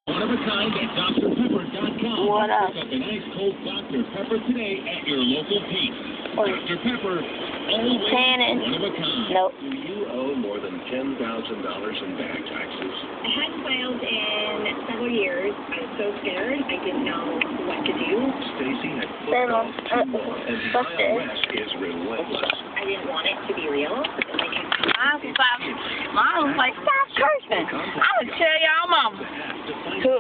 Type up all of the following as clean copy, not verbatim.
One of a kind at drpepper.com. What else? Pick up an ice cold Dr. Pepper today at your local Pete's. Dr. Pepper, always Tannin. one of a kind. Nope. Do you owe more than $10,000 in back taxes? I hadn't filed in several years. I was so scared. I didn't know what to do. Stacy had put off 2 more, and the IRS is relentless. I didn't want it to be real. Mom was like, stop cursing. I would tell y'all mama. Who?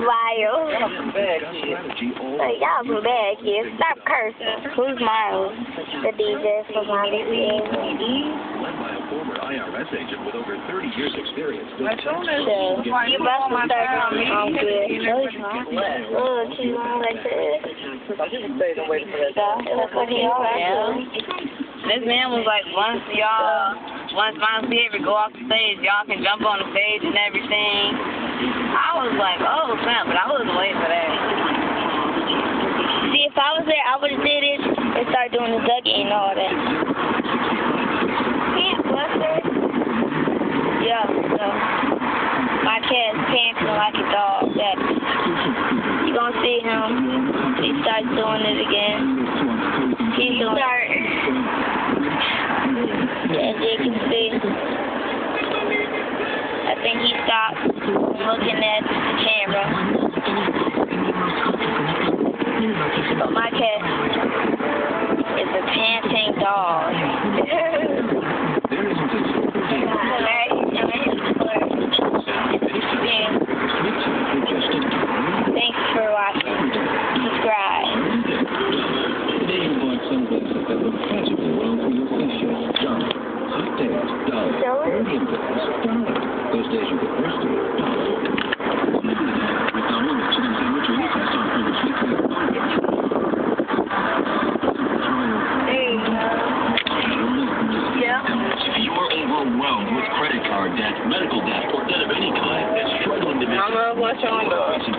Miles. Like, y'all some bad kids. Stop cursing. Who's Miles? The DJ for my Led by a former IRS agent with over 30 years experience. You must have started on good. No, he's not. Look, he's on like this. That's what he always does. This man was like, once Miles Davis go off the stage, y'all can jump on the stage and everything. I was like, oh, snap, but I wasn't waiting for that. See, if I was there, I would have did it and started doing the Dougie and all that. Can't Buster? Yeah, no. My cat's panting like a dog. That you gonna see him? He starts doing it again. He's doing it. As you can see, I think he stopped looking at the camera. But my cat is a panting dog. Thanks for watching. Subscribe. Those days you get If you are overwhelmed with credit card debt, medical debt, or debt of any kind, and struggling to make foreclosure,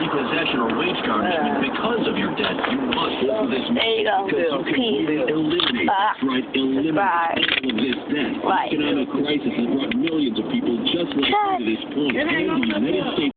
repossession, or wage garnishment because of your debt, you must hold this There you go. Peace. Eliminate all of this debt. Economic crisis has brought millions of people just like you to this point. And the United States